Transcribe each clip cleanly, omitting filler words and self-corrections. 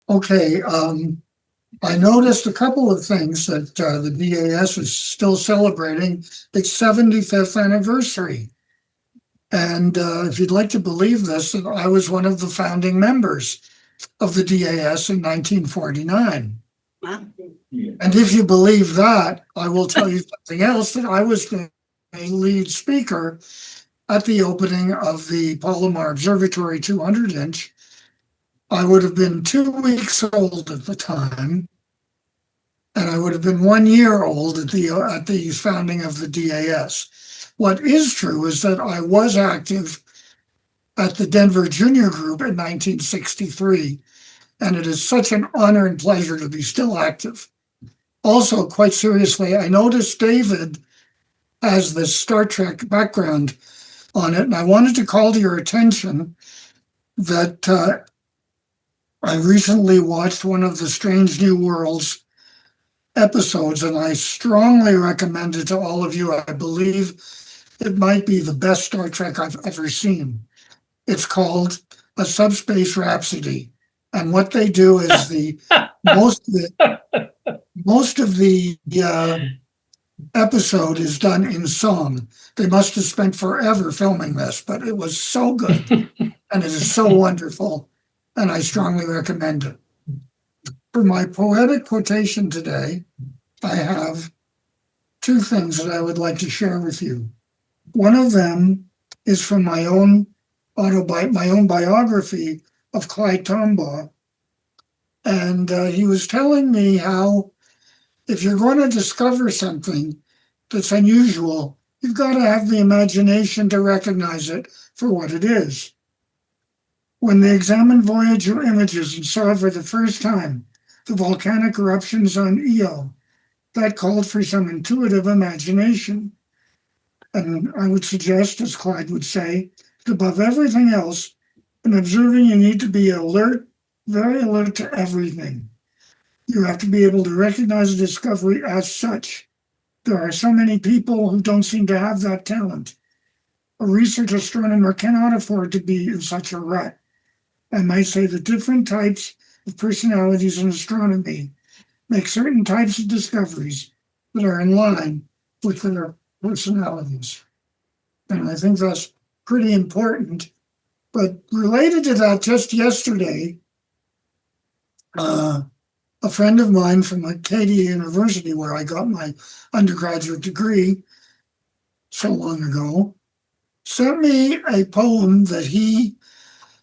Okay, I noticed a couple of things that the DAS is still celebrating its 75th anniversary. And if you'd like to believe this, that I was one of the founding members of the DAS in 1949. Wow. And if you believe that, I will tell you something else, that I was the lead speaker at the opening of the Palomar Observatory 200-inch. I would have been 2 weeks old at the time, and I would have been 1 year old at the founding of the DAS. What is true is that I was active at the Denver Junior Group in 1963, and it is such an honor and pleasure to be still active. Also, quite seriously, I noticed David has this Star Trek background on it, and I wanted to call to your attention that I recently watched one of the Strange New Worlds episodes, and I strongly recommend it to all of you. I believe it might be the best Star Trek I've ever seen. It's called A Subspace Rhapsody. And what they do is most of the episode is done in song. They must have spent forever filming this, but it was so good and it is so wonderful, and I strongly recommend it. For my poetic quotation today, I have two things that I would like to share with you. One of them is from my own biography of Clyde Tombaugh. And he was telling me how if you're going to discover something that's unusual, you've got to have the imagination to recognize it for what it is. When they examined Voyager images and saw for the first time the volcanic eruptions on Io, that called for some intuitive imagination. And I would suggest, as Clyde would say, that above everything else, in observing, you need to be alert, very alert to everything. You have to be able to recognize a discovery as such. There are so many people who don't seem to have that talent. A research astronomer cannot afford to be in such a rut. I might say that different types of personalities in astronomy make certain types of discoveries that are in line with their personalities. And I think that's pretty important. But related to that, just yesterday, a friend of mine from Acadia University, where I got my undergraduate degree so long ago, sent me a poem that he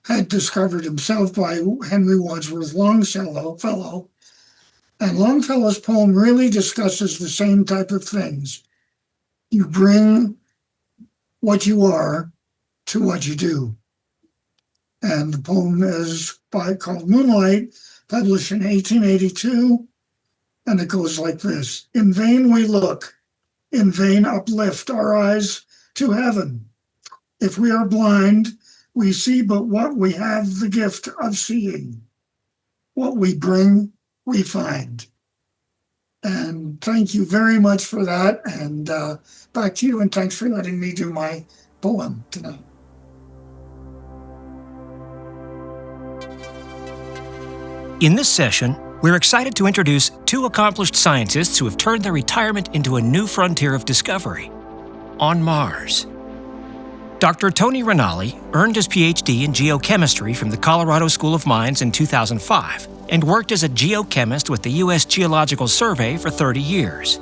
had discovered himself by Henry Wadsworth Longfellow. And Longfellow's poem really discusses the same type of things. You bring what you are to what you do. And the poem is called Moonlight, published in 1882, and it goes like this. In vain we look, in vain uplift our eyes to heaven. If we are blind, we see but what we have the gift of seeing. What we bring, we find. And thank you very much for that. And back to you, and thanks for letting me do my poem tonight. In this session, we're excited to introduce two accomplished scientists who have turned their retirement into a new frontier of discovery on Mars. Dr. Tony Ranalli earned his PhD in geochemistry from the Colorado School of Mines in 2005 and worked as a geochemist with the U.S. Geological Survey for 30 years.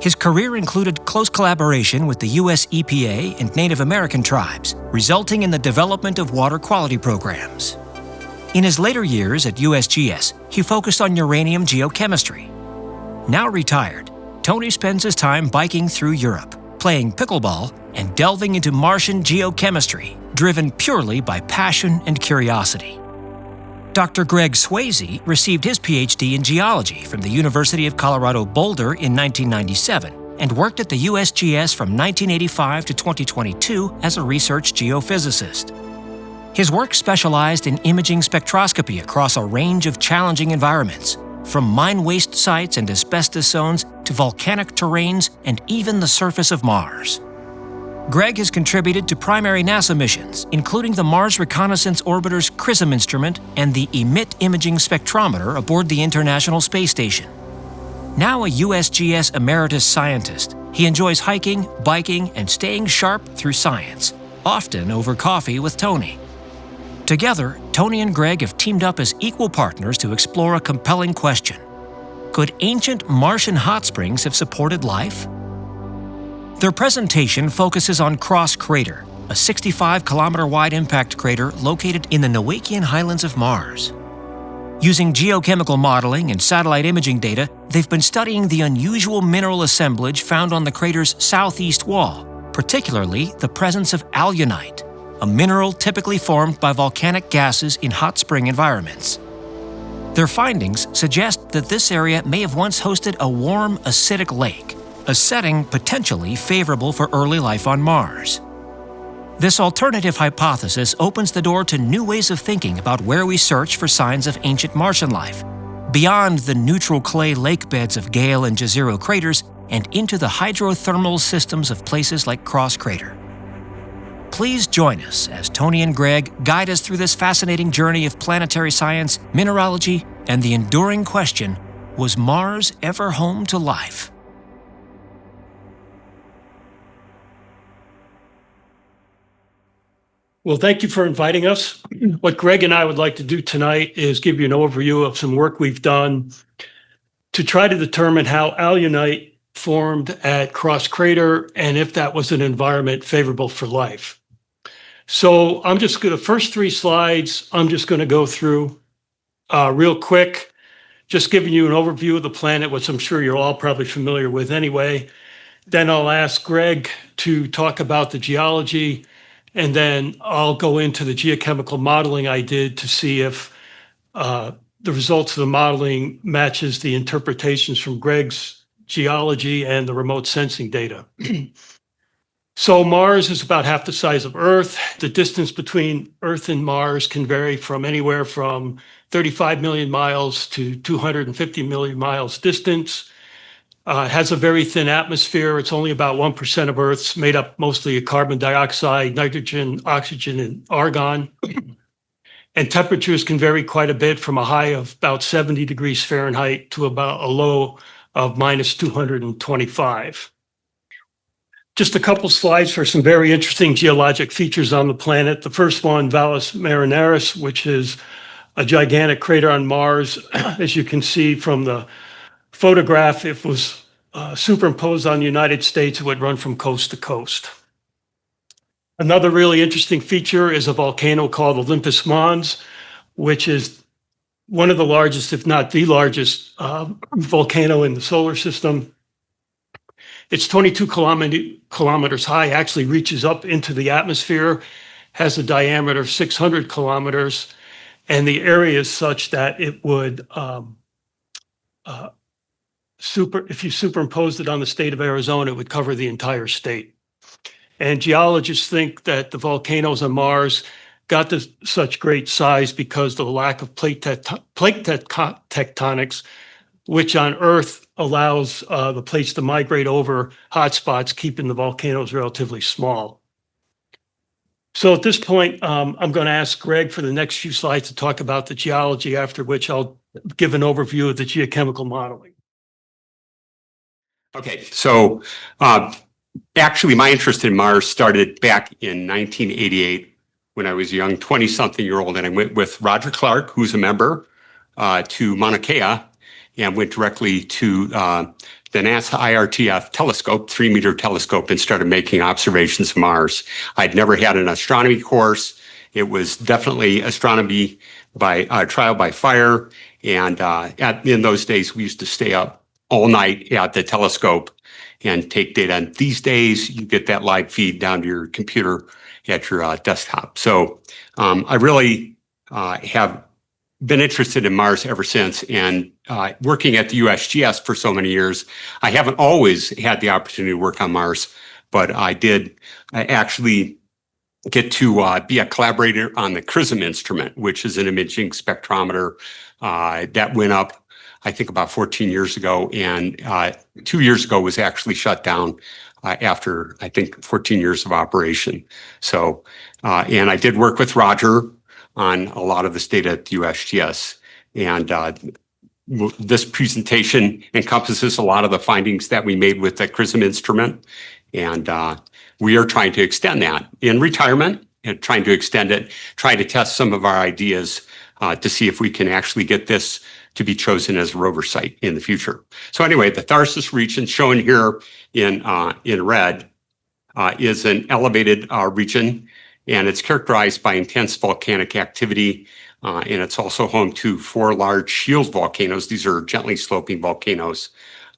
His career included close collaboration with the U.S. EPA and Native American tribes, resulting in the development of water quality programs. In his later years at USGS, he focused on uranium geochemistry. Now retired, Tony spends his time biking through Europe, playing pickleball, and delving into Martian geochemistry, driven purely by passion and curiosity. Dr. Gregg Swayze received his PhD in geology from the University of Colorado Boulder in 1997 and worked at the USGS from 1985 to 2022 as a research geophysicist. His work specialized in imaging spectroscopy across a range of challenging environments, from mine waste sites and asbestos zones to volcanic terrains and even the surface of Mars. Gregg has contributed to primary NASA missions, including the Mars Reconnaissance Orbiter's CRISM instrument and the EMIT imaging spectrometer aboard the International Space Station. Now a USGS emeritus scientist, he enjoys hiking, biking, and staying sharp through science, often over coffee with Tony. Together, Tony and Gregg have teamed up as equal partners to explore a compelling question. Could ancient Martian hot springs have supported life? Their presentation focuses on Cross Crater, a 65-kilometer-wide impact crater located in the Noachian highlands of Mars. Using geochemical modeling and satellite imaging data, they've been studying the unusual mineral assemblage found on the crater's southeast wall, particularly the presence of alunite, a mineral typically formed by volcanic gases in hot spring environments. Their findings suggest that this area may have once hosted a warm, acidic lake, a setting potentially favorable for early life on Mars. This alternative hypothesis opens the door to new ways of thinking about where we search for signs of ancient Martian life, beyond the neutral clay lake beds of Gale and Jezero craters and into the hydrothermal systems of places like Cross Crater. Please join us as Tony and Gregg guide us through this fascinating journey of planetary science, mineralogy, and the enduring question, was Mars ever home to life? Well, thank you for inviting us. What Gregg and I would like to do tonight is give you an overview of some work we've done to try to determine how alunite formed at Cross Crater and if that was an environment favorable for life. So I'm just going to, first three slides, I'm just going to go through real quick, just giving you an overview of the planet, which I'm sure you're all probably familiar with anyway. Then I'll ask Gregg to talk about the geology, and then I'll go into the geochemical modeling I did to see if the results of the modeling matches the interpretations from Gregg's geology and the remote sensing data. So Mars is about half the size of Earth. The distance between Earth and Mars can vary from anywhere from 35 million miles to 250 million miles distance. It has a very thin atmosphere. It's only about 1% of Earth's, made up mostly of carbon dioxide, nitrogen, oxygen, and argon. And temperatures can vary quite a bit, from a high of about 70 degrees Fahrenheit to about a low of minus 225. Just a couple slides for some very interesting geologic features on the planet. The first one, Valles Marineris, which is a gigantic crater on Mars. As you can see from the photograph, if it was superimposed on the United States, it would run from coast to coast. Another really interesting feature is a volcano called Olympus Mons, which is one of the largest, if not the largest, volcano in the solar system. It's 22 kilometers high, actually reaches up into the atmosphere, has a diameter of 600 kilometers, and the area is such that it would, if you superimposed it on the state of Arizona, it would cover the entire state. And geologists think that the volcanoes on Mars got to such great size because of the lack of plate tectonics, which on Earth allows the plates to migrate over hotspots, keeping the volcanoes relatively small. So at this point, I'm going to ask Gregg for the next few slides to talk about the geology, after which I'll give an overview of the geochemical modeling. Okay, so actually my interest in Mars started back in 1988 when I was a young 20-something-year-old, and I went with Roger Clark, who's a member, to Mauna Kea, and went directly to the NASA IRTF telescope, 3-meter telescope, and started making observations of Mars. I'd never had an astronomy course. It was definitely astronomy by trial by fire. And in those days, we used to stay up all night at the telescope and take data. And these days, you get that live feed down to your computer at your desktop. So I really have been interested in Mars ever since, and working at the USGS for so many years, I haven't always had the opportunity to work on Mars, but I did actually get to be a collaborator on the CRISM instrument, which is an imaging spectrometer that went up, I think, about 14 years ago, and 2 years ago was actually shut down after, I think, 14 years of operation. So, and I did work with Roger on a lot of this data at the USGS. And this presentation encompasses a lot of the findings that we made with the CRISM instrument. And we are trying to extend that in retirement and trying to extend it, trying to test some of our ideas to see if we can actually get this to be chosen as a rover site in the future. So anyway, the Tharsis region shown here in red is an elevated region, and it's characterized by intense volcanic activity. And it's also home to 4 large shield volcanoes. These are gently sloping volcanoes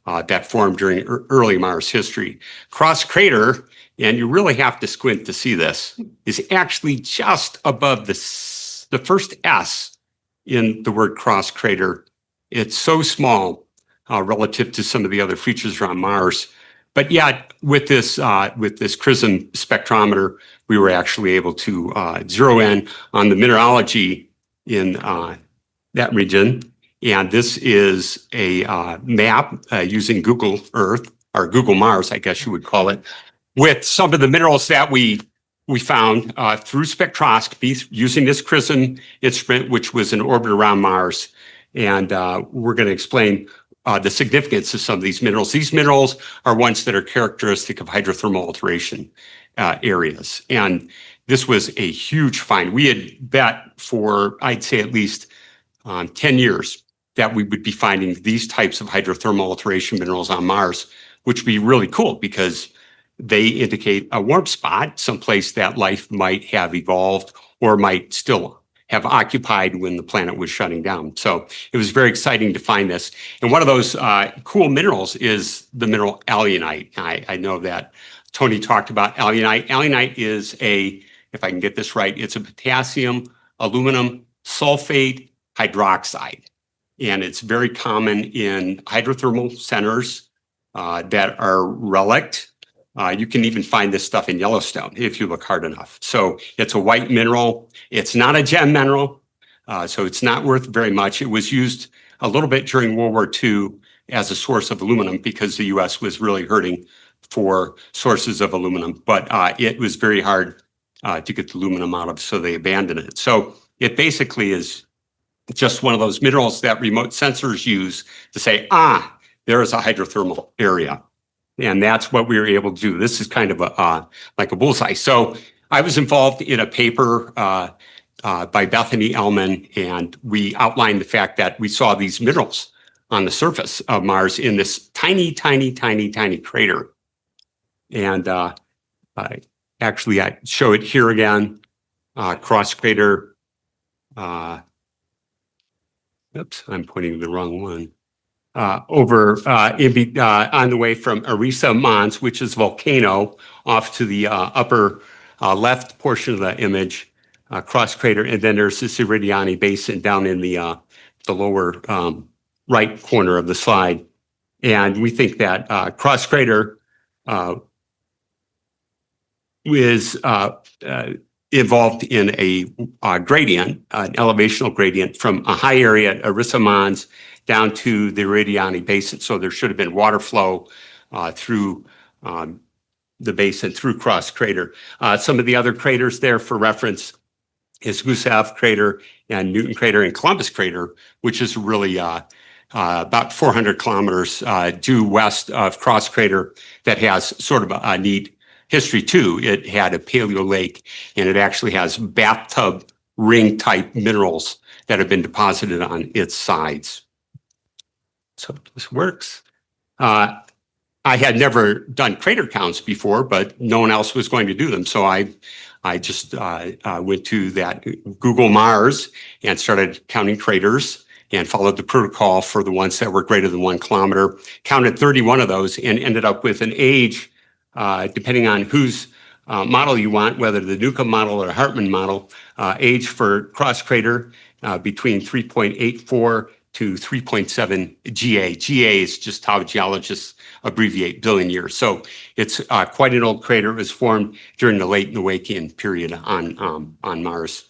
that formed during early Mars history. Cross Crater, and you really have to squint to see this, is actually just above the first S in the word Cross Crater. It's so small relative to some of the other features around Mars. But yet, with this CRISM spectrometer, we were actually able to zero in on the mineralogy in that region. And this is a map using Google Earth, or Google Mars, I guess you would call it, with some of the minerals that we found through spectroscopy using this CRISM instrument, which was in orbit around Mars. And we're going to explain the significance of some of these minerals. These minerals are ones that are characteristic of hydrothermal alteration areas. And this was a huge find. We had bet for, I'd say, at least 10 years that we would be finding these types of hydrothermal alteration minerals on Mars, which would be really cool because they indicate a warm spot, someplace that life might have evolved or might still have occupied when the planet was shutting down. So it was very exciting to find this. And one of those cool minerals is the mineral alunite. I know that Tony talked about alunite. Alunite is if I can get this right, it's a potassium, aluminum, sulfate, hydroxide. And it's very common in hydrothermal centers that are relict. You can even find this stuff in Yellowstone if you look hard enough. So it's a white mineral. It's not a gem mineral, so it's not worth very much. It was used a little bit during World War II as a source of aluminum because the U.S. was really hurting for sources of aluminum, but it was very hard to get the aluminum out of, so they abandoned it. So it basically is just one of those minerals that remote sensors use to say, there is a hydrothermal area. And that's what we were able to do. This is kind of like a bullseye. So I was involved in a paper by Bethany Ellman, and we outlined the fact that we saw these minerals on the surface of Mars in this tiny, tiny, tiny, tiny crater. And actually, I show it here again, cross crater. Oops, I'm pointing the wrong one. Over on the way from Arisa Mons, which is volcano, off to the upper left portion of the image, cross crater, and then there's this Iridiani Basin down in the lower right corner of the slide. And we think that cross crater is involved in a gradient, an elevational gradient from a high area at Arisa Mons down to the Iridiani Basin. So there should have been water flow through the basin, through Cross Crater. Some of the other craters there for reference is Gusev Crater and Newton Crater and Columbus Crater, which is really about 400 kilometers due west of Cross Crater that has sort of a neat history too. It had a paleo lake, and it actually has bathtub ring type minerals that have been deposited on its sides. So this works. I had never done crater counts before, but no one else was going to do them. So I just went to that Google Mars and started counting craters and followed the protocol for the ones that were greater than 1 kilometer, counted 31 of those, and ended up with an age, depending on whose model you want, whether the Newcomb model or Hartman model, age for Cross Crater between 3.84 to 3.7 GA. GA is just how geologists abbreviate billion years. So it's quite an old crater. It was formed during the late Noachian period on Mars.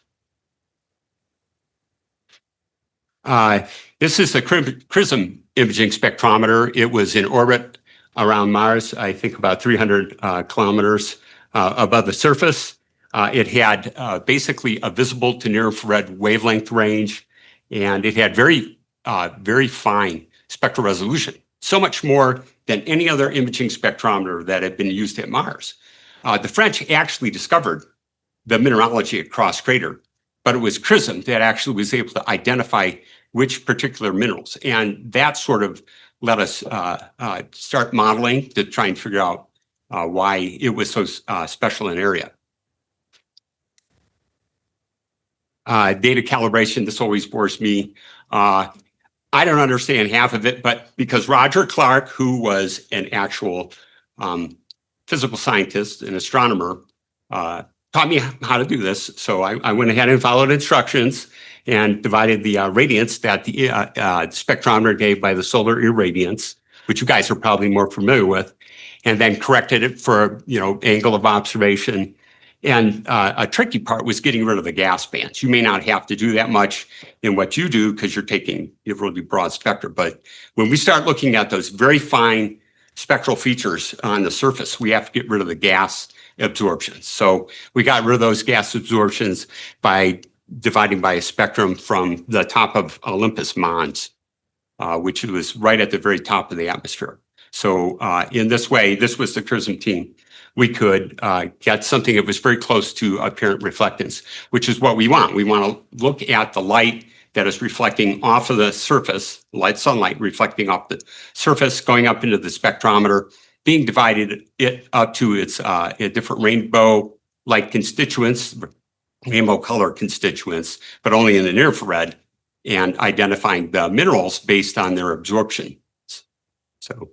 This is the CRISM imaging spectrometer. It was in orbit around Mars, I think about 300 kilometers above the surface. It had basically a visible to near infrared wavelength range, and it had very fine spectral resolution, so much more than any other imaging spectrometer that had been used at Mars. The French actually discovered the mineralogy at Cross Crater, but it was CRISM that actually was able to identify which particular minerals. And that sort of let us start modeling to try and figure out why it was so special an area. Data calibration, this always bores me. I don't understand half of it, but because Roger Clark, who was an actual physical scientist and astronomer, taught me how to do this. So I went ahead and followed instructions and divided the radiance that the spectrometer gave by the solar irradiance, which you guys are probably more familiar with, and then corrected it for, angle of observation. And a tricky part was getting rid of the gas bands. You may not have to do that much in what you do because you're taking a really broad spectrum. But when we start looking at those very fine spectral features on the surface, we have to get rid of the gas absorptions. So we got rid of those gas absorptions by dividing by a spectrum from the top of Olympus Mons, which was right at the very top of the atmosphere. So in this way, this was the CRISM team. We could get something that was very close to apparent reflectance, which is what we want. We want to look at the light that is reflecting off of the surface, sunlight reflecting off the surface, going up into the spectrometer, being divided it up to its different rainbow light constituents, rainbow color constituents, but only in the near infrared, and identifying the minerals based on their absorption. So.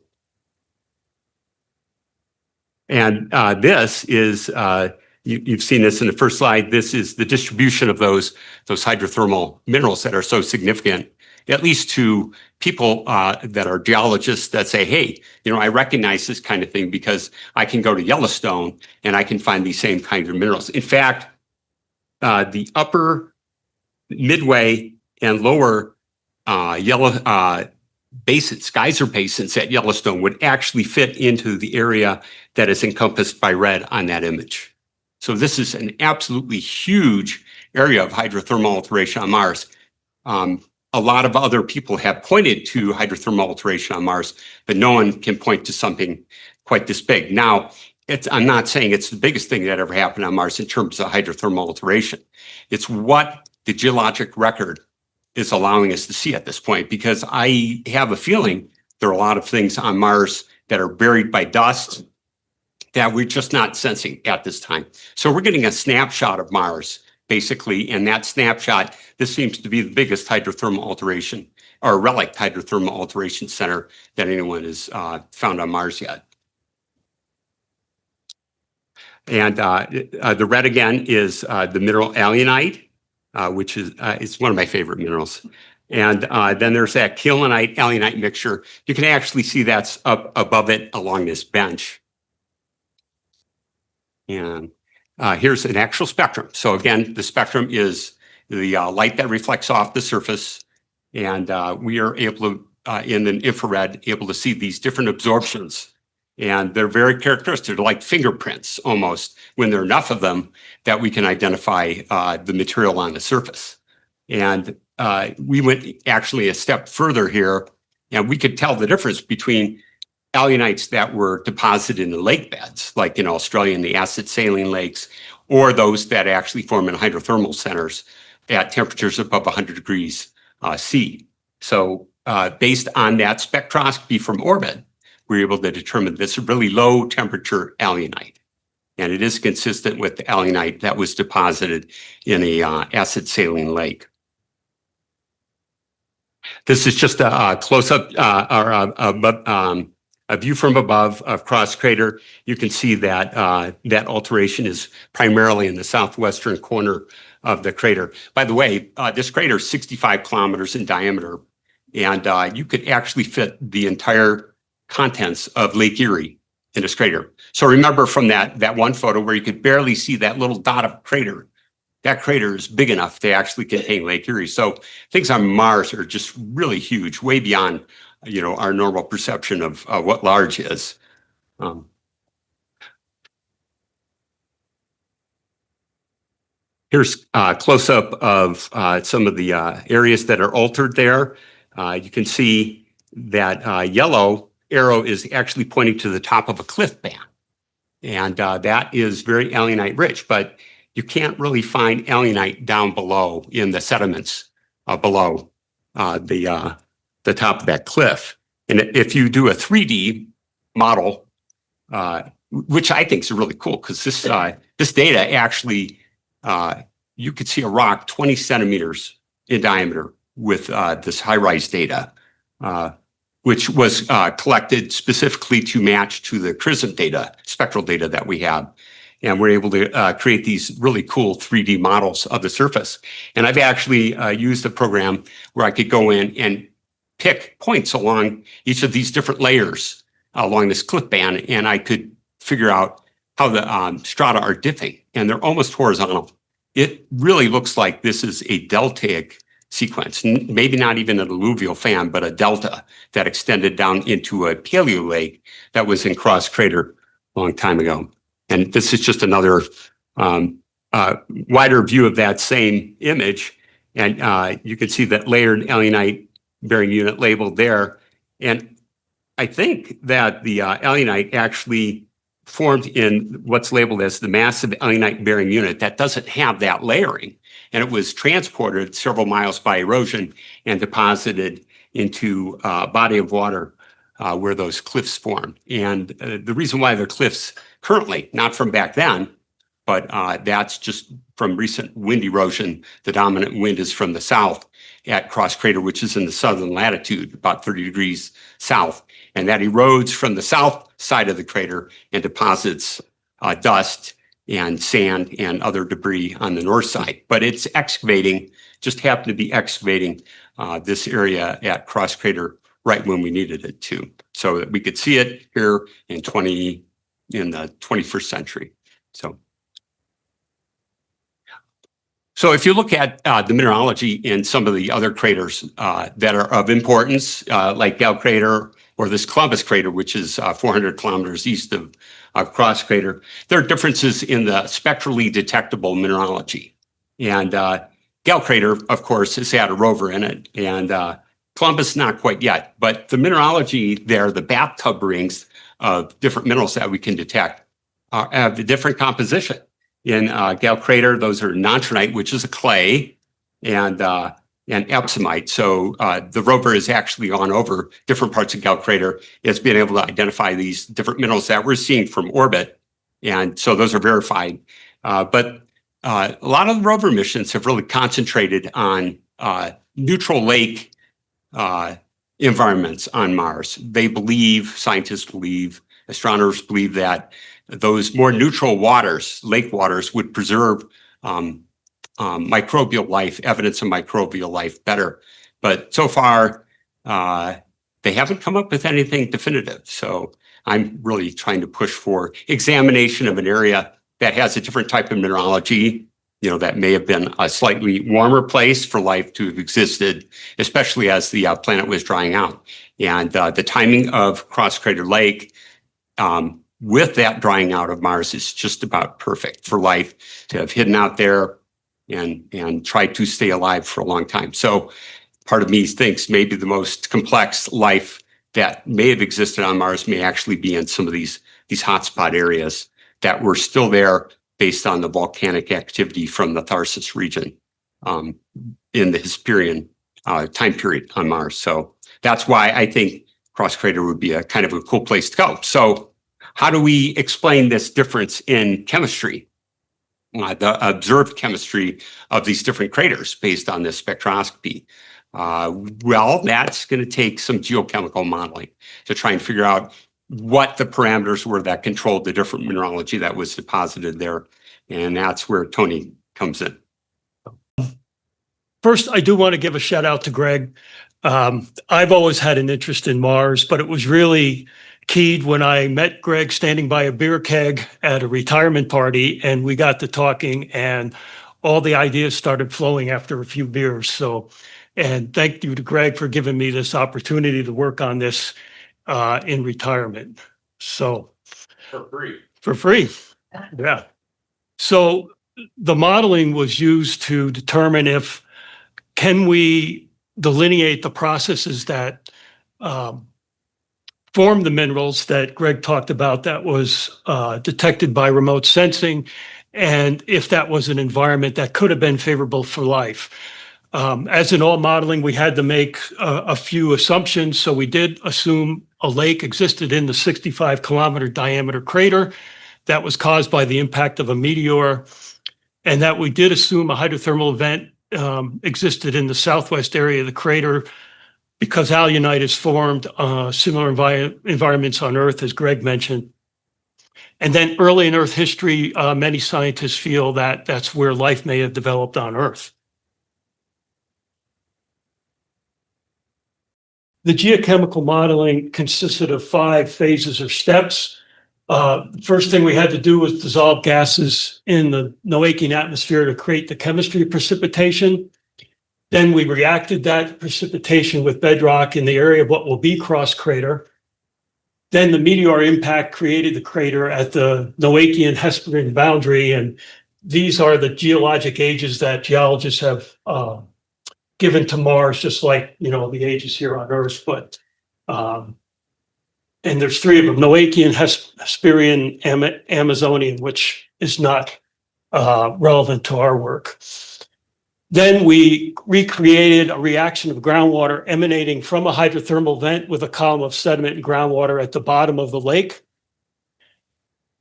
And this is, you've seen this in the first slide, this is the distribution of those hydrothermal minerals that are so significant, at least to people that are geologists that say, hey, I recognize this kind of thing because I can go to Yellowstone and I can find these same kinds of minerals. In fact, the upper, midway, and lower geyser basins at Yellowstone would actually fit into the area that is encompassed by red on that image. So this is an absolutely huge area of hydrothermal alteration on Mars. A lot of other people have pointed to hydrothermal alteration on Mars, but no one can point to something quite this big. Now, I'm not saying it's the biggest thing that ever happened on Mars in terms of hydrothermal alteration. It's what the geologic record is allowing us to see at this point, because I have a feeling there are a lot of things on Mars that are buried by dust that we're just not sensing at this time. So we're getting a snapshot of Mars, basically, and that snapshot, this seems to be the biggest hydrothermal alteration, or relic hydrothermal alteration center that anyone has found on Mars yet. And the red again is the mineral alunite, which is it's one of my favorite minerals. And then there's that kaolinite alunite mixture. You can actually see that's up above it along this bench. And here's an actual spectrum. So again, the spectrum is the light that reflects off the surface. And we are able to, in the infrared, able to see these different absorptions. And they're very characteristic. They're like fingerprints almost, when there are enough of them that we can identify the material on the surface. And we went actually a step further here, and we could tell the difference between alunites that were deposited in the lake beds, like in Australia in the acid saline lakes, or those that actually form in hydrothermal centers at temperatures above 100 degrees C. So based on that spectroscopy from orbit, we're able to determine this really low temperature alunite. And it is consistent with the alunite that was deposited in a acid saline lake. This is just a close-up a view from above of Cross Crater. You can see that that alteration is primarily in the southwestern corner of the crater. By the way, this crater is 65 kilometers in diameter, and you could actually fit the entire contents of Lake Erie in this crater. So remember from that one photo where you could barely see that little dot of crater, that crater is big enough to actually contain Lake Erie. So things on Mars are just really huge, way beyond, our normal perception of what large is. Here's a close-up of some of the areas that are altered there. You can see that yellow arrow is actually pointing to the top of a cliff band. And that is very alunite rich, but you can't really find alunite down below in the sediments below the top of that cliff. And if you do a 3D model, which I think is really cool, because this data actually, you could see a rock 20 centimeters in diameter with this high-rise data, which was collected specifically to match to the CRISM data, spectral data that we have. And we're able to create these really cool 3D models of the surface. And I've actually used a program where I could go in and pick points along each of these different layers along this cliff band, and I could figure out how the strata are dipping, and they're almost horizontal. It really looks like this is a deltaic sequence, maybe not even an alluvial fan, but a delta that extended down into a paleo lake that was in Cross Crater a long time ago. And this is just another wider view of that same image. And you can see that layered alunite bearing unit labeled there. And I think that the alunite actually formed in what's labeled as the massive alunite bearing unit that doesn't have that layering. And it was transported several miles by erosion and deposited into a body of water where those cliffs formed. And the reason why they're cliffs currently, not from back then, but that's just from recent wind erosion. The dominant wind is from the south at Cross Crater, which is in the southern latitude, about 30 degrees south. And that erodes from the south side of the crater and deposits dust and sand and other debris on the north side. But it's excavating, just happened to be excavating this area at Cross Crater right when we needed it to, so that we could see it here in the 21st century. So if you look at the mineralogy in some of the other craters that are of importance, like Gale Crater or this Columbus Crater, which is 400 kilometers east of Cross Crater, there are differences in the spectrally detectable mineralogy. And Gale Crater, of course, has had a rover in it, and Columbus not quite yet. But the mineralogy there, the bathtub rings of different minerals that we can detect, have a different composition. In Gale Crater, those are nontronite, which is a clay, and epsomite. So the rover has actually gone over different parts of Gale Crater. It's been able to identify these different minerals that we're seeing from orbit, and so those are verified. But a lot of the rover missions have really concentrated on neutral lake environments on Mars. Scientists believe, astronomers believe that those more neutral waters, lake waters, would preserve microbial life, evidence of microbial life better. But so far, they haven't come up with anything definitive. So I'm really trying to push for examination of an area that has a different type of mineralogy, that may have been a slightly warmer place for life to have existed, especially as the planet was drying out. And the timing of Cross Crater Lake, with that drying out of Mars, is just about perfect for life to have hidden out there and tried to stay alive for a long time. So part of me thinks maybe the most complex life that may have existed on Mars may actually be in some of these hotspot areas that were still there based on the volcanic activity from the Tharsis region in the Hesperian time period on Mars. So that's why I think Cross Crater would be a kind of a cool place to go. So how do we explain this difference in chemistry, the observed chemistry of these different craters based on this spectroscopy? Well, that's going to take some geochemical modeling to try and figure out what the parameters were that controlled the different mineralogy that was deposited there. And that's where Tony comes in. First, I do want to give a shout out to Gregg. I've always had an interest in Mars, but it was really keyed when I met Gregg standing by a beer keg at a retirement party, and we got to talking, and all the ideas started flowing after a few beers. So, and thank you to Gregg for giving me this opportunity to work on this in retirement. So for free. Yeah. So the modeling was used to determine if can we delineate the processes that form the minerals that Gregg talked about that was detected by remote sensing, and if that was an environment that could have been favorable for life. As in all modeling, we had to make a few assumptions. So we did assume a lake existed in the 65-kilometer diameter crater that was caused by the impact of a meteor, and that we did assume a hydrothermal event existed in the southwest area of the crater because alunite is formed similar environments on Earth, as Gregg mentioned. And then early in Earth history, many scientists feel that that's where life may have developed on Earth. The geochemical modeling consisted of 5 phases or steps. First thing we had to do was dissolve gases in the Noachian atmosphere to create the chemistry of precipitation. Then we reacted that precipitation with bedrock in the area of what will be cross crater. Then the meteor impact created the crater at the Noachian Hesperian boundary. And these are the geologic ages that geologists have given to Mars, just like, the ages here on Earth. But, and there's 3 of them: Noachian, Hesperian, Amazonian, which is not relevant to our work. Then we recreated a reaction of groundwater emanating from a hydrothermal vent with a column of sediment and groundwater at the bottom of the lake.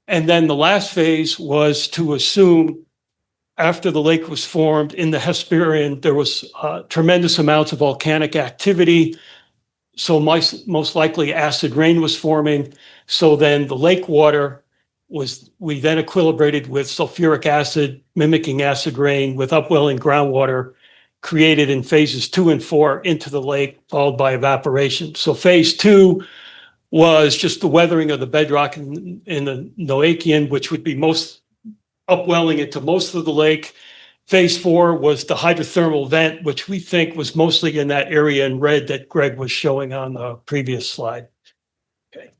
And then the last phase was to assume after the lake was formed in the Hesperian, there was tremendous amounts of volcanic activity. So most likely acid rain was forming. So then the lake water we then equilibrated with sulfuric acid, mimicking acid rain, with upwelling groundwater created in phases 2 and 4 into the lake, followed by evaporation. So phase 2 was just the weathering of the bedrock in the Noachian, which would be most upwelling into most of the lake. Phase 4 was the hydrothermal vent, which we think was mostly in that area in red that Gregg was showing on the previous slide. Okay.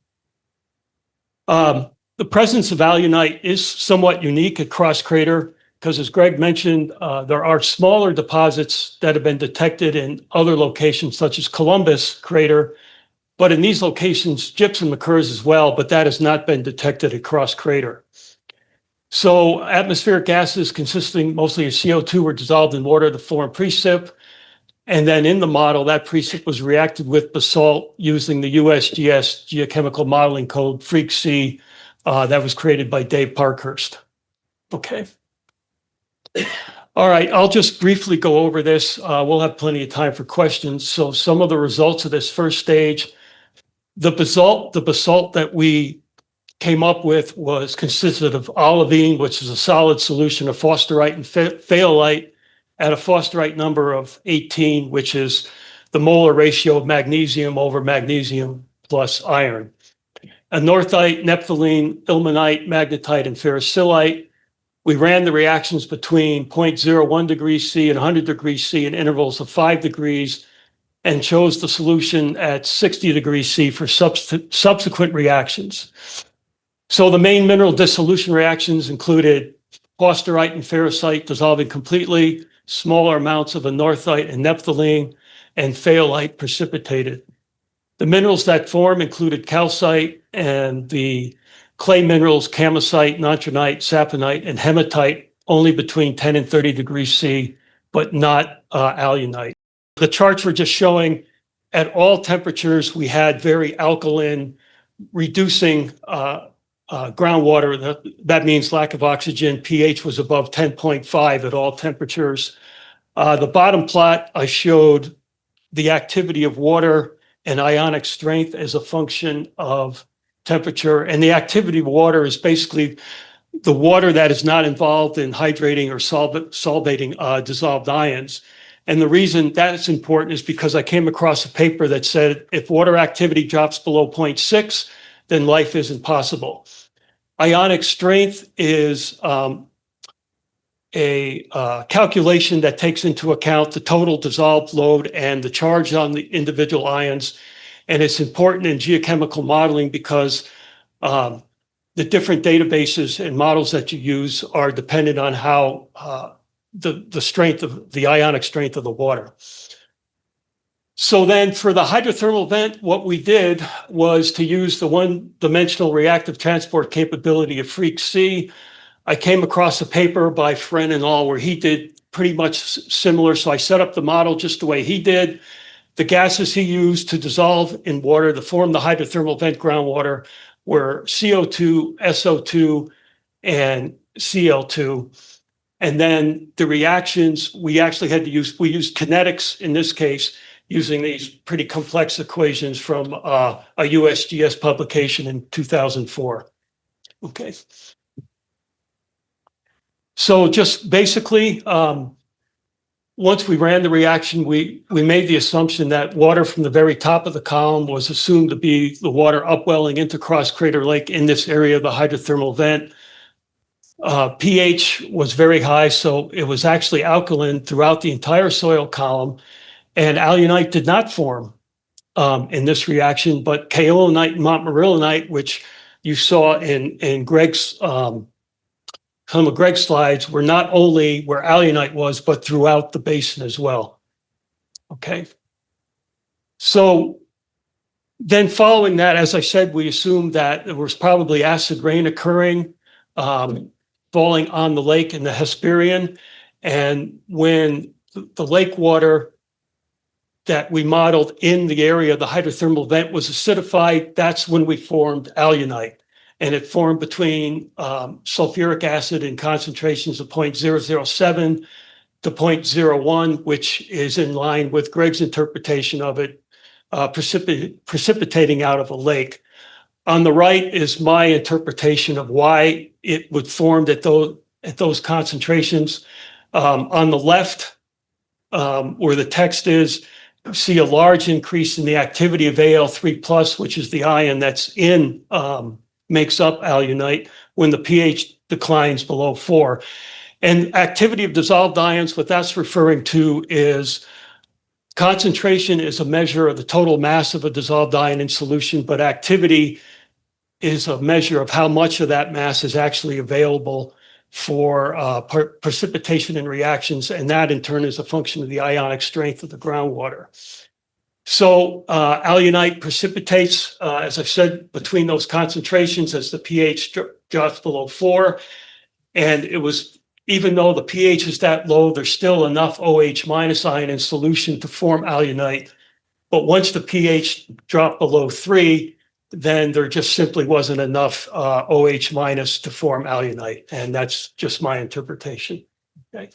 The presence of alunite is somewhat unique at Cross Crater because, as Gregg mentioned, there are smaller deposits that have been detected in other locations, such as Columbus Crater. But in these locations, gypsum occurs as well, but that has not been detected at Cross Crater. So atmospheric gases consisting mostly of CO2 were dissolved in water to form precip. And then in the model, that precip was reacted with basalt using the USGS geochemical modeling code FreakC that was created by Dave Parkhurst. Okay. All right, I'll just briefly go over this. We'll have plenty of time for questions. So some of the results of this first stage, the basalt that we came up with consisted of olivine, which is a solid solution of forsterite and phaolite at a forsterite number of 18, which is the molar ratio of magnesium over magnesium plus iron. Anorthite, nephthaline, ilmenite, magnetite, and ferrocilite. We ran the reactions between 0.01 degrees C and 100 degrees C in intervals of 5 degrees and chose the solution at 60 degrees C for subsequent reactions. So the main mineral dissolution reactions included forsterite and ferrocite dissolving completely, smaller amounts of anorthite and nephthaline, and phaolite precipitated. The minerals that form included calcite and the clay minerals kamacite, notronite, saponite, and hematite, only between 10 and 30 degrees C, but not alunite. The charts were just showing at all temperatures we had very alkaline, reducing groundwater. That means lack of oxygen. pH was above 10.5 at all temperatures. The bottom plot, I showed the activity of water and ionic strength as a function of temperature. And the activity of water is basically the water that is not involved in hydrating or solvating dissolved ions. And the reason that it's important is because I came across a paper that said if water activity drops below 0.6, then life isn't possible. Ionic strength is calculation that takes into account the total dissolved load and the charge on the individual ions. And it's important in geochemical modeling because the different databases and models that you use are dependent on how the strength of the ionic strength of the water. So then for the hydrothermal vent, what we did was to use the one-dimensional reactive transport capability of Freak-C. I came across a paper by Friend and al. Where he did pretty much similar. So I set up the model just the way he did. The gases he used to dissolve in water to form the hydrothermal vent groundwater were CO2, SO2, and Cl2. And then the reactions, we actually had to use, we used kinetics in this case, using these pretty complex equations from a USGS publication in 2004. Okay. So just basically, once we ran the reaction, we made the assumption that water from the very top of the column was assumed to be the water upwelling into Cross Crater Lake in this area of the hydrothermal vent. pH was very high, so it was actually alkaline throughout the entire soil column. And alunite did not form in this reaction, but kaolinite and montmorillonite, which you saw in Gregg's some of Gregg's slides, were not only where alunite was, but throughout the basin as well. Okay. So then following that, as I said, we assumed that there was probably acid rain occurring, falling on the lake in the Hesperian. And when the lake water that we modeled in the area of the hydrothermal vent was acidified, that's when we formed alunite. And it formed between sulfuric acid in concentrations of 0.007 to 0.01, which is in line with Gregg's interpretation of it, precipitating out of a lake. On the right is my interpretation of why it would form at those concentrations. On the left, where the text is, you see a large increase in the activity of Al3+, which is the ion that's in makes up alunite when the pH declines below 4. And activity of dissolved ions, what that's referring to is concentration is a measure of the total mass of a dissolved ion in solution, but activity is a measure of how much of that mass is actually available for precipitation and reactions, and that in turn is a function of the ionic strength of the groundwater. So alunite precipitates, as I said, between those concentrations as the pH drops below 4. And it was, even though the pH is that low, there's still enough OH- ion in solution to form alunite. But once the pH dropped below 3, then there just simply wasn't enough OH- to form alunite. And that's just my interpretation. Okay.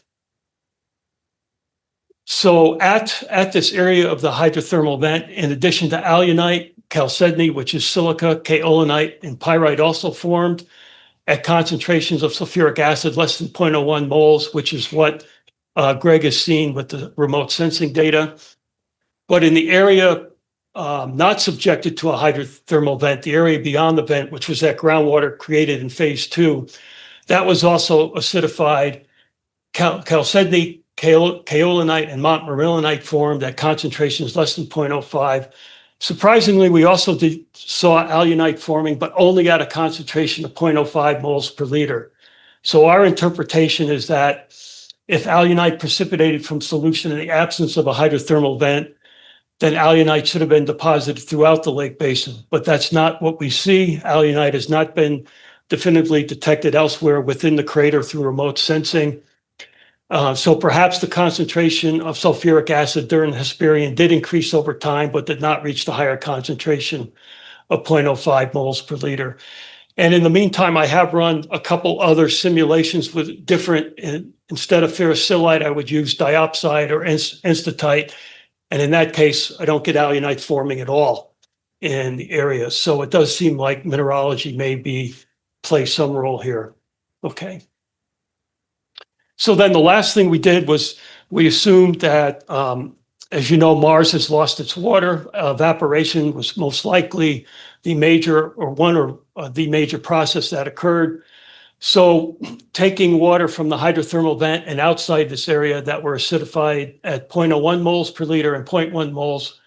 So at this area of the hydrothermal vent, in addition to alunite, chalcedony, which is silica, kaolinite, and pyrite also formed at concentrations of sulfuric acid less than 0.01 moles, which is what Gregg has seen with the remote sensing data. But in the area not subjected to a hydrothermal vent, the area beyond the vent, which was that groundwater created in phase 2, that was also acidified. Chalcedony, kaolinite, and montmorillonite formed at concentrations less than 0.05. Surprisingly, we also saw alunite forming, but only at a concentration of 0.05 moles per liter. So our interpretation is that if alunite precipitated from solution in the absence of a hydrothermal vent, then alunite should have been deposited throughout the lake basin. But that's not what we see. Alunite has not been definitively detected elsewhere within the crater through remote sensing. So perhaps the concentration of sulfuric acid during the Hesperian did increase over time, but did not reach the higher concentration of 0.05 moles per liter. And in the meantime, I have run a couple other simulations with different, instead of ferrocylite, I would use diopside or enstatite. And in that case, I don't get alunite forming at all in the area. So it does seem like mineralogy may play some role here. Okay. So then the last thing we did was we assumed that, as you know, Mars has lost its water. Evaporation was most likely the major or the major process that occurred. So taking water from the hydrothermal vent and outside this area that were acidified at 0.01 moles per liter and 0.1 moles,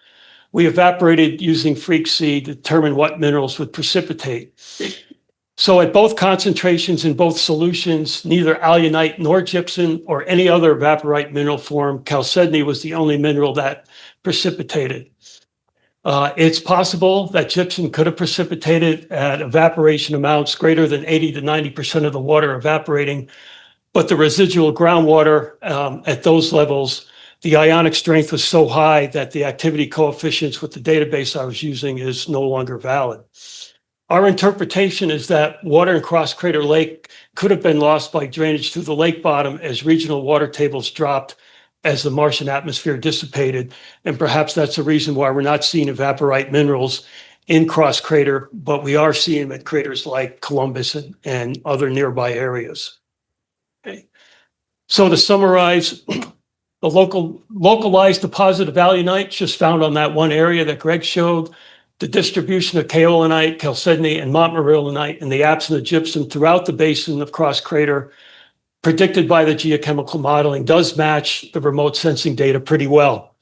we evaporated using freak C to determine what minerals would precipitate. So at both concentrations in both solutions, neither alunite nor gypsum or any other evaporite mineral form, chalcedony was the only mineral that precipitated. It's possible that gypsum could have precipitated at evaporation amounts greater than 80 to 90% of the water evaporating, but the residual groundwater at those levels, the ionic strength was so high that the activity coefficients with the database I was using is no longer valid. Our interpretation is that water in Cross Crater Lake could have been lost by drainage through the lake bottom as regional water tables dropped as the Martian atmosphere dissipated. And perhaps that's the reason why we're not seeing evaporite minerals in Cross Crater, but we are seeing them at craters like Columbus and other nearby areas. Okay. So to summarize, the localized deposit of alunite just found on that one area that Gregg showed, the distribution of kaolinite, chalcedony, and montmorillonite in the absence of gypsum throughout the basin of Cross Crater, predicted by the geochemical modeling, does match the remote sensing data pretty well.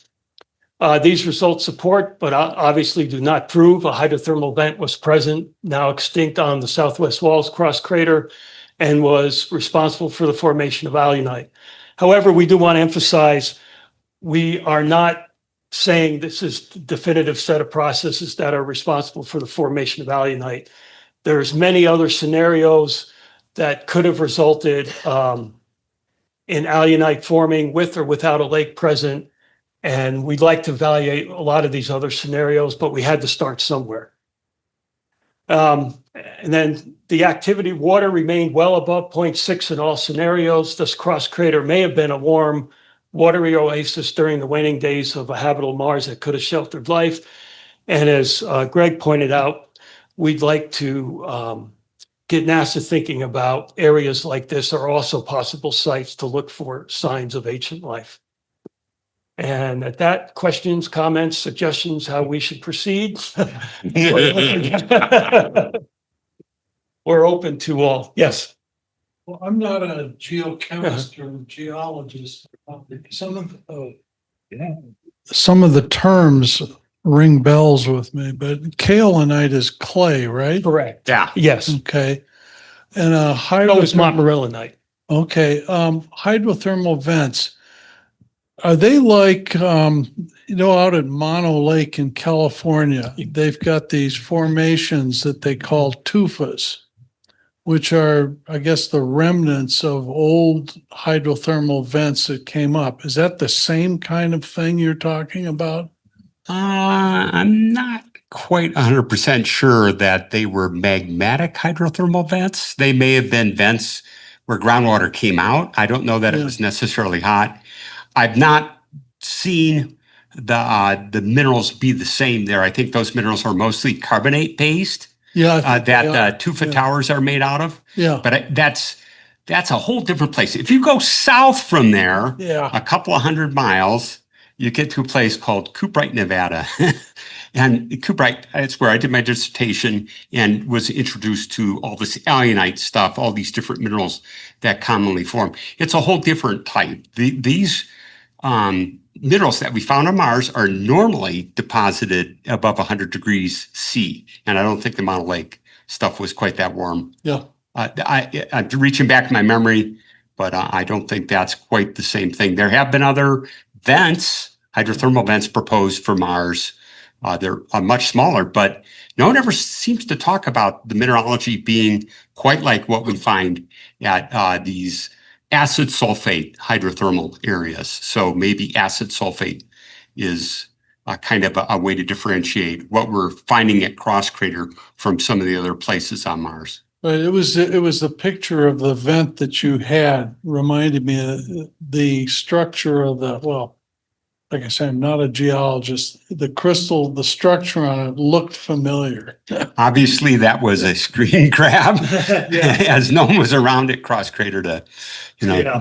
These results support, but obviously do not prove, a hydrothermal vent was present, now extinct, on the southwest walls Cross Crater and was responsible for the formation of alunite. However, we do want to emphasize we are not saying this is the definitive set of processes that are responsible for the formation of alunite. There's many other scenarios that could have resulted in alunite forming with or without a lake present. And we'd like to evaluate a lot of these other scenarios, but we had to start somewhere. And then the activity water remained well above 0.6 in all scenarios. This Cross Crater may have been a warm, watery oasis during the waning days of a habitable Mars that could have sheltered life. And as Gregg pointed out, we'd like to get NASA thinking about areas like this are also possible sites to look for signs of ancient life. And at that, questions, comments, suggestions, how we should proceed? We're open to all. Yes. Well, I'm not a geochemist or geologist. Some of the terms ring bells with me, but kaolinite is clay, right? Correct. Yeah. Yes. Okay. And So is montmorillonite. Okay. Hydrothermal vents. Are they like, out at Mono Lake in California, they've got these formations that they call tufas, which are, I guess, the remnants of old hydrothermal vents that came up. Is that the same kind of thing you're talking about? I'm not quite 100% sure that they were magmatic hydrothermal vents. They may have been vents where groundwater came out. I don't know that it was necessarily hot. I've not seen the minerals be the same there. I think those minerals are mostly carbonate based. Yeah, that tufa towers are made out of. Yeah, but that's a whole different place. If you go south from there, a couple of 100 miles, you get to a place called Cuprite, Nevada. And Cuprite, it's where I did my dissertation and was introduced to all this alunite stuff, all these different minerals that commonly form. It's a whole different type. These minerals that we found on Mars are normally deposited above 100 degrees C. And I don't think the Mono Lake stuff was quite that warm. Yeah. I'm reaching back in my memory, but I don't think that's quite the same thing. There have been other vents, hydrothermal vents proposed for Mars. They're much smaller, but no one ever seems to talk about the mineralogy being quite like what we find at these acid sulfate hydrothermal areas. So maybe acid sulfate is kind of a way to differentiate what we're finding at Cross Crater from some of the other places on Mars. But it was the picture of the vent that you had reminded me of the structure of like I said, I'm not a geologist. The crystal, the structure on it looked familiar. Obviously, that was a screen grab, as no one was around at Cross Crater to,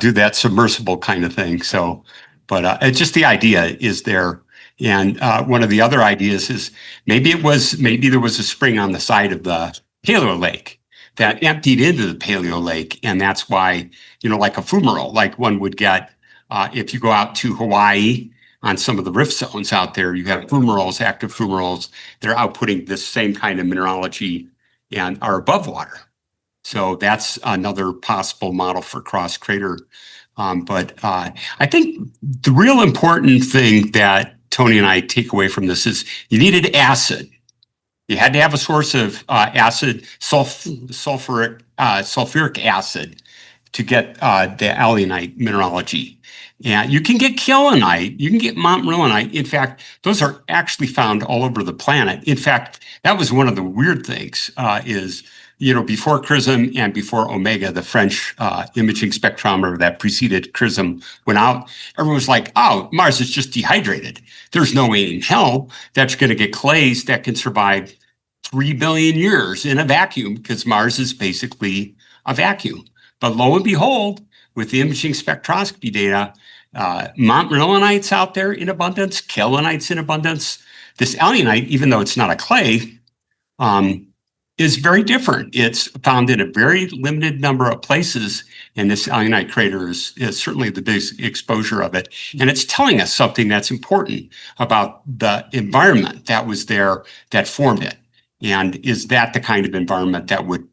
do that submersible kind of thing. So, but it's just the idea is there. And one of the other ideas is maybe there was a spring on the side of the Taylor Lake that emptied into the Paleo Lake. And that's why, like a fumarole, like one would get if you go out to Hawaii on some of the rift zones out there, you have fumaroles, active fumaroles. They're outputting this same kind of mineralogy and are above water. So that's another possible model for cross crater. But I think the real important thing that Tony and I take away from this is you needed acid. You had to have a source of acid, sulfuric acid to get the alunite mineralogy. And you can get kaolinite, you can get montmorillonite. In fact, those are actually found all over the planet. In fact, that was one of the weird things before CRISM and before Omega, the French imaging spectrometer that preceded CRISM went out, everyone was like, oh, Mars is just dehydrated. There's no way in hell that's going to get clays that can survive 3 billion years in a vacuum, because Mars is basically a vacuum. But lo and behold, with the imaging spectroscopy data, montmorillonite's out there in abundance, kaolinite's in abundance. This alunite, even though it's not a clay, is very different. It's found in a very limited number of places, and this alunite crater is certainly the biggest exposure of it. And it's telling us something that's important about the environment that was there that formed it. And is that the kind of environment that would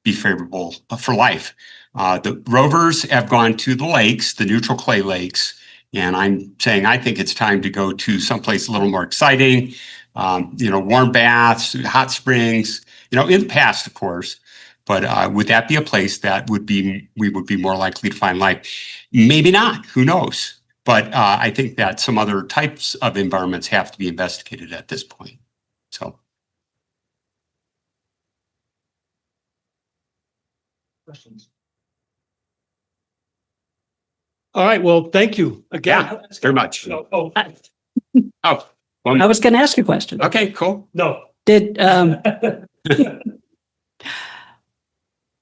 be favorable for life? The rovers have gone to the lakes, the neutral clay lakes, and I'm saying I think it's time to go to someplace a little more exciting, warm baths, hot springs, in the past, of course. But would that be a place that we would be more likely to find life? Maybe not, who knows? But I think that some other types of environments have to be investigated at this point. So. Questions? All right. Well, thank you again. Yeah, very much. Oh, Oh, I was going to ask you a question. okay, cool. no. Did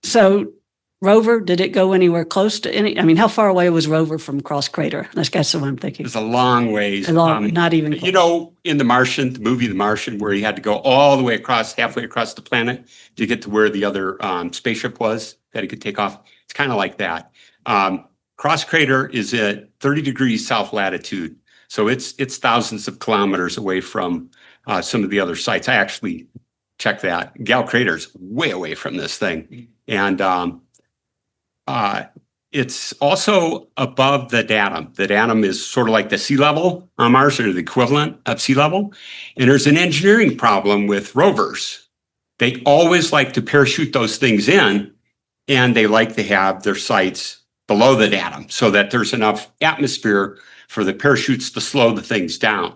so Rover, did it go anywhere close to any? I mean, how far away was Rover from Cross Crater? That's what I'm thinking. It's a long ways. Not even close. In The Martian, the movie The Martian, where he had to go all the way across, halfway across the planet to get to where the other spaceship was that he could take off. It's kind of like that. Cross Crater is at 30 degrees south latitude. So it's thousands of kilometers away from some of the other sites. I actually checked that. Gal Crater's way away from this thing. And it's also above the datum. The datum is sort of like the sea level on Mars, or the equivalent of sea level. And there's an engineering problem with rovers. They always like to parachute those things in, and they like to have their sites below the datum so that there's enough atmosphere for the parachutes to slow the things down.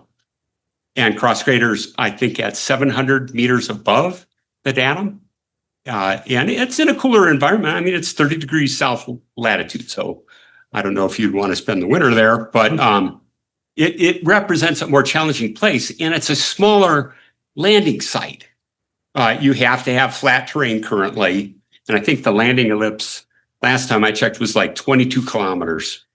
And Cross Crater's, I think, at 700 meters above the datum. And it's in a cooler environment. I mean, it's 30 degrees south latitude. So I don't know if you'd want to spend the winter there, but it represents a more challenging place. And it's a smaller landing site. You have to have flat terrain currently. And I think the landing ellipse, last time I checked, was like 22 kilometers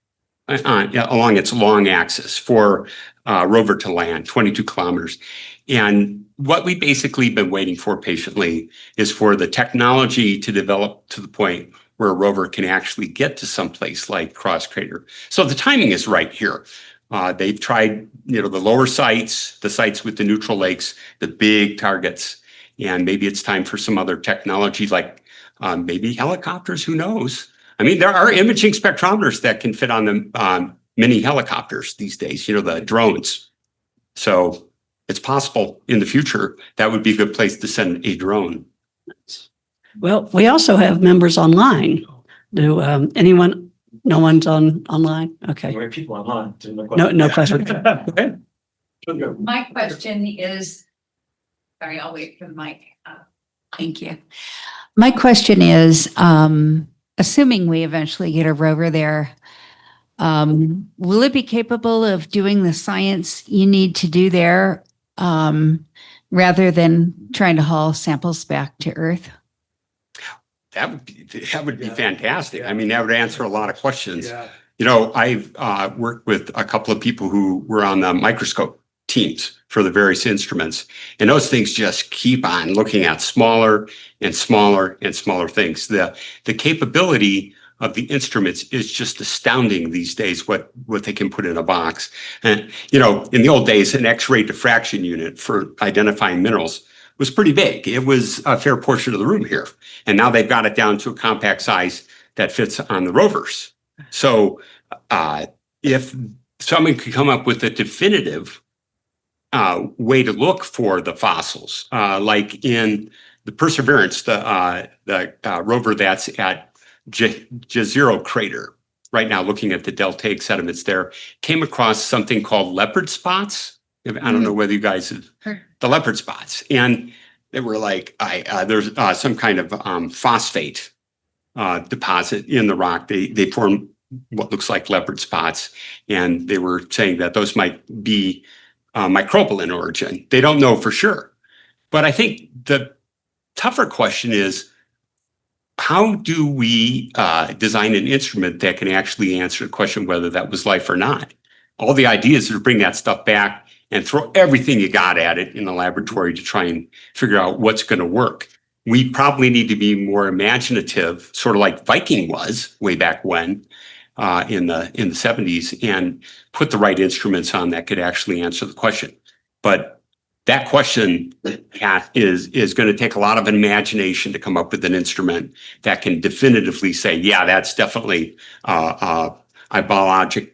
along its long axis for rover to land, 22 kilometers. And what we basically been waiting for patiently is for the technology to develop to the point where a rover can actually get to someplace like Cross Crater. So the timing is right here. They've tried, the lower sites, the sites with the neutral lakes, the big targets, and maybe it's time for some other technology like maybe helicopters, who knows? I mean, there are imaging spectrometers that can fit on the mini helicopters these days, the drones. So it's possible in the future that would be a good place to send a drone. Well, we also have members online. Do anyone? No one's online. Okay. There are people online. No question. My question is, sorry, I'll wait for the mic. Thank you. My question is, assuming we eventually get a rover there, will it be capable of doing the science you need to do there rather than trying to haul samples back to Earth? That would be fantastic. I mean, that would answer a lot of questions. Yeah. I've worked with a couple of people who were on the microscope teams for the various instruments. And those things just keep on looking at smaller and smaller and smaller things. The capability of the instruments is just astounding these days, what they can put in a box. And, you know, in the old days, an X-ray diffraction unit for identifying minerals was pretty big. It was a fair portion of the room here. And now they've got it down to a compact size that fits on the rovers. So if someone could come up with a definitive way to look for the fossils, like in the Perseverance, the rover that's at Jezero crater right now, looking at the deltaic sediments there, came across something called leopard spots. I don't know whether you guys have heard the leopard spots, and they were like, there's some kind of phosphate deposit in the rock. They form what looks like leopard spots, and they were saying that those might be microbial in origin. They don't know for sure, but I think the tougher question is, how do we design an instrument that can actually answer the question whether that was life or not? All the ideas are to bring that stuff back and throw everything you got at it in the laboratory to try and figure out what's going to work. We probably need to be more imaginative, sort of like Viking was way back when in the 70s, and put the right instruments on that could actually answer the question. But that question is going to take a lot of imagination to come up with an instrument that can definitively say, yeah, that's definitely a biologically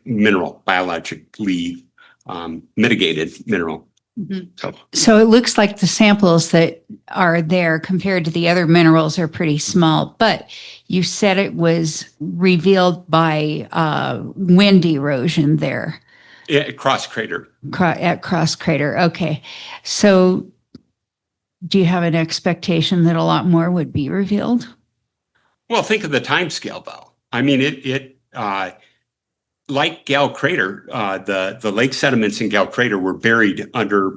mitigated mineral. Mm-hmm. So it looks like the samples that are there compared to the other minerals are pretty small, but you said it was revealed by wind erosion there. Yeah, cross crater. At Cross Crater. Okay. So do you have an expectation that a lot more would be revealed? Well, think of the time scale, though. I mean, it like Gale Crater, the lake sediments in Gale Crater were buried under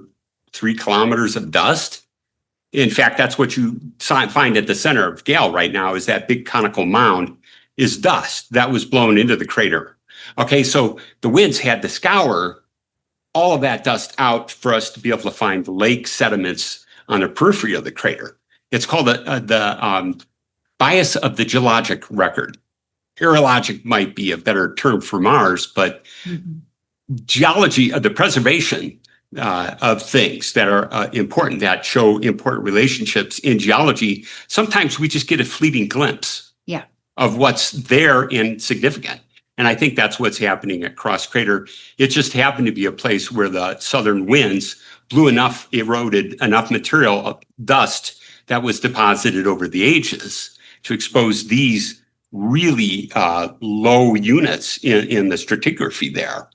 3 kilometers of dust. In fact, that's what you find at the center of Gale right now, is that big conical mound is dust that was blown into the crater. Okay, so the winds had to scour all of that dust out for us to be able to find the lake sediments on the periphery of the crater. It's called the bias of the geologic record. Aerologic might be a better term for Mars, but geology, the preservation of things that are important, that show important relationships in geology, sometimes we just get a fleeting glimpse of what's there and significant. And I think that's what's happening at Cross Crater. It just happened to be a place where the southern winds blew enough, eroded enough material, dust that was deposited over the ages to expose these really low units in the stratigraphy there,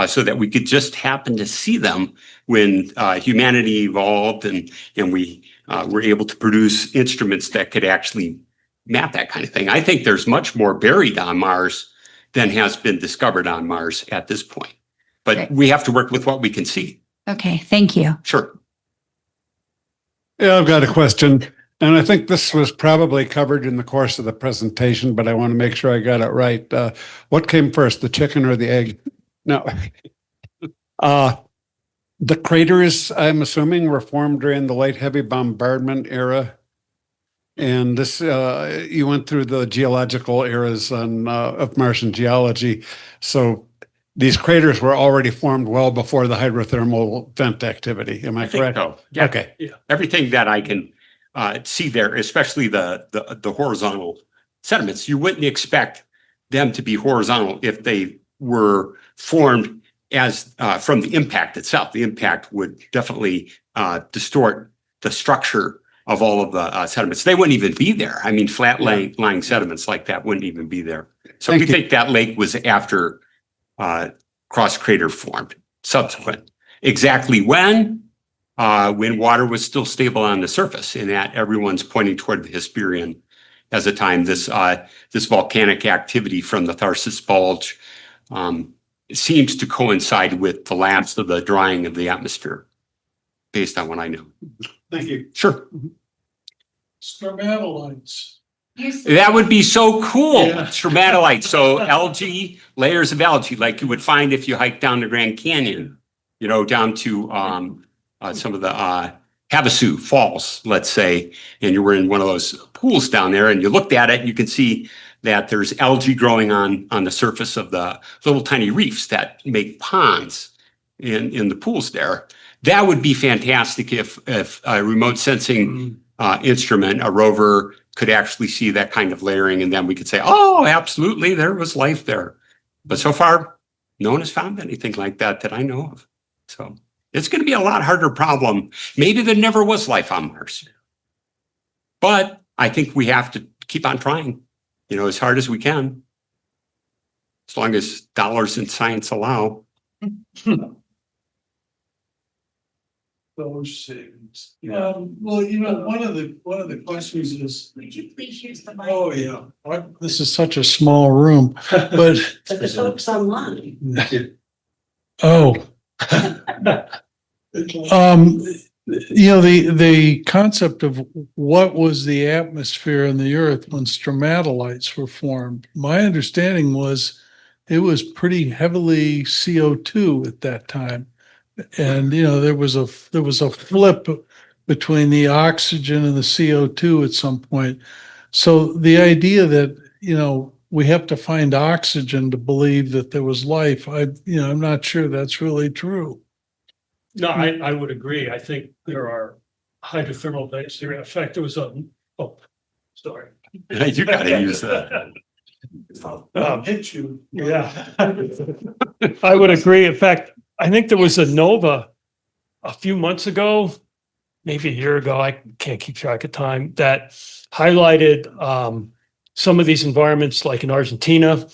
so that we could just happen to see them when humanity evolved and we were able to produce instruments that could actually map that kind of thing. I think there's much more buried on Mars than has been discovered on Mars at this point. But we have to work with what we can see. Okay, thank you. Sure. Yeah, I've got a question. And I think this was probably covered in the course of the presentation, but I want to make sure I got it right. What came first, the chicken or the egg? No. The craters, I'm assuming, were formed during the late heavy bombardment era. And this, you went through the geological eras of Martian geology. So these craters were already formed well before the hydrothermal vent activity. Am I correct? So. Yeah. Okay. Yeah. Everything that I can see there, especially the horizontal sediments, you wouldn't expect them to be horizontal if they were formed as from the impact itself. The impact would definitely distort the structure of all of the sediments. They wouldn't even be there. I mean, flat lying sediments like that wouldn't even be there. So we think that lake was after Cross Crater formed, subsequent. Exactly when water was still stable on the surface, and that everyone's pointing toward the Hesperian as a time. This volcanic activity from the Tharsis Bulge seems to coincide with the last of the drying of the atmosphere, based on what I know. Thank you. Sure. Stromatolites. That would be so cool. Yeah. Stromatolites. So algae, layers of algae, like you would find if you hiked down the Grand Canyon. down to some of the Havasu Falls, let's say, and you were in one of those pools down there and you looked at it and you can see that there's algae growing on the surface of the little tiny reefs that make ponds in the pools there. That would be fantastic if a remote sensing instrument, a rover, could actually see that kind of layering, and then we could say, oh, absolutely, there was life there. But so far, no one has found anything like that I know of. So it's going to be a lot harder problem. Maybe there never was life on Mars. But I think we have to keep on trying, as hard as we can, as long as dollars and science allow. Those things. Well, one of the questions is. Would you please use the mic? Oh, yeah. This is such a small room, but. But the folks online. Oh. The concept of what was the atmosphere in the earth when stromatolites were formed, my understanding was it was pretty heavily CO2 at that time. And, there was a flip between the oxygen and the CO2 at some point. So the idea that, we have to find oxygen to believe that there was life, I'm not sure that's really true. No, I would agree. I think there are hydrothermal vents here. In fact, there was sorry. You got to use that. Hit you. Yeah. I would agree. In fact, I think there was a NOVA a few months ago, maybe a year ago, I can't keep track of time, that highlighted some of these environments like in Argentina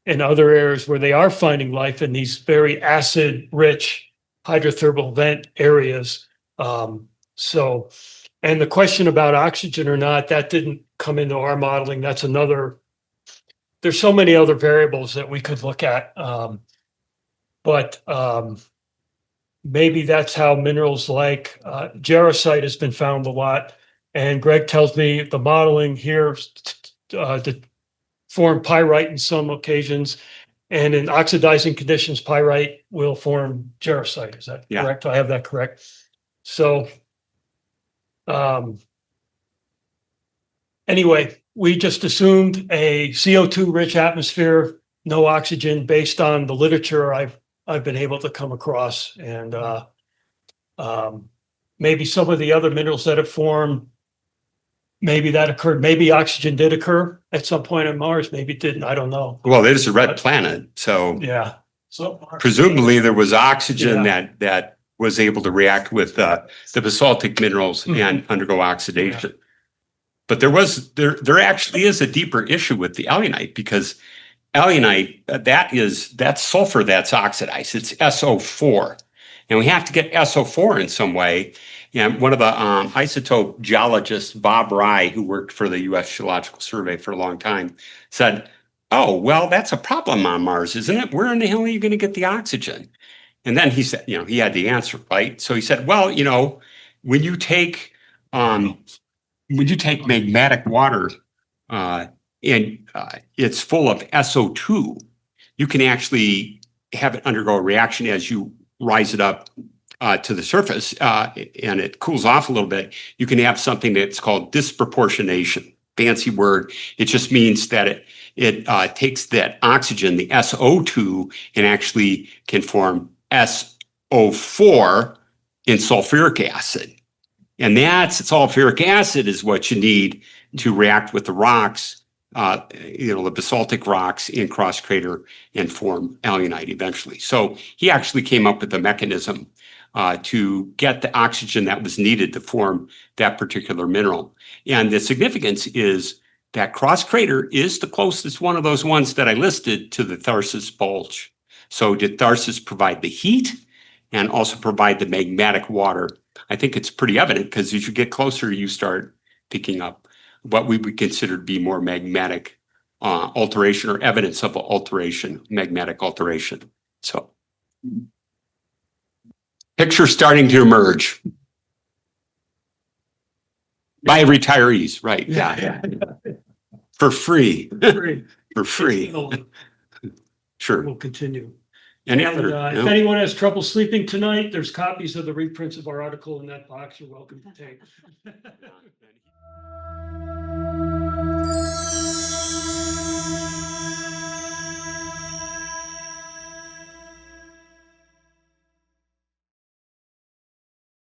and other areas where they are finding life in these very acid-rich hydrothermal vent areas. And the question about oxygen or not, that didn't come into our modeling. That's there's so many other variables that we could look at. But maybe that's how minerals like jarosite has been found a lot. And Gregg tells me the modeling here to form pyrite in some occasions. And in oxidizing conditions, pyrite will form jarosite. Is that correct? I have that correct. So anyway, we just assumed a CO2 rich atmosphere, no oxygen, based on the literature I've been able to come across, and maybe some of the other minerals that have formed, maybe that occurred. Maybe oxygen did occur at some point on Mars. Maybe it didn't. I don't know. Well, it is a red planet, so Yeah. So presumably there was oxygen that was able to react with the basaltic minerals and undergo oxidation. But there actually is a deeper issue with the alunite, because alunite, that's sulfur that's oxidized. It's SO4. And we have to get SO4 in some way. And one of the isotope geologists, Bob Rye, who worked for the U.S. Geological Survey for a long time, said, oh, well, that's a problem on Mars, isn't it? Where in the hell are you going to get the oxygen? And then he said, he had the answer, right? So he said, well, when you take magmatic water and it's full of SO2, you can actually have it undergo a reaction as you rise it up to the surface and it cools off a little bit. You can have something that's called disproportionation. Fancy word. It just means that it takes that oxygen, the SO2, and actually can form SO4 in sulfuric acid. And sulfuric acid is what you need to react with the rocks, the basaltic rocks in cross crater and form alunite eventually. So he actually came up with a mechanism to get the oxygen that was needed to form that particular mineral. And the significance is that cross crater is the closest one of those ones that I listed to the Tharsis bulge. So did Tharsis provide the heat and also provide the magmatic water? I think it's pretty evident, because as you get closer, you start picking up what we would consider to be more magmatic alteration or evidence of alteration, magmatic alteration. So picture starting to emerge by retirees, right? Yeah. For free. For free. Sure. We'll continue. Any And, other? if No? anyone has trouble sleeping tonight, there's copies of the reprints of our article in that box you're welcome to take.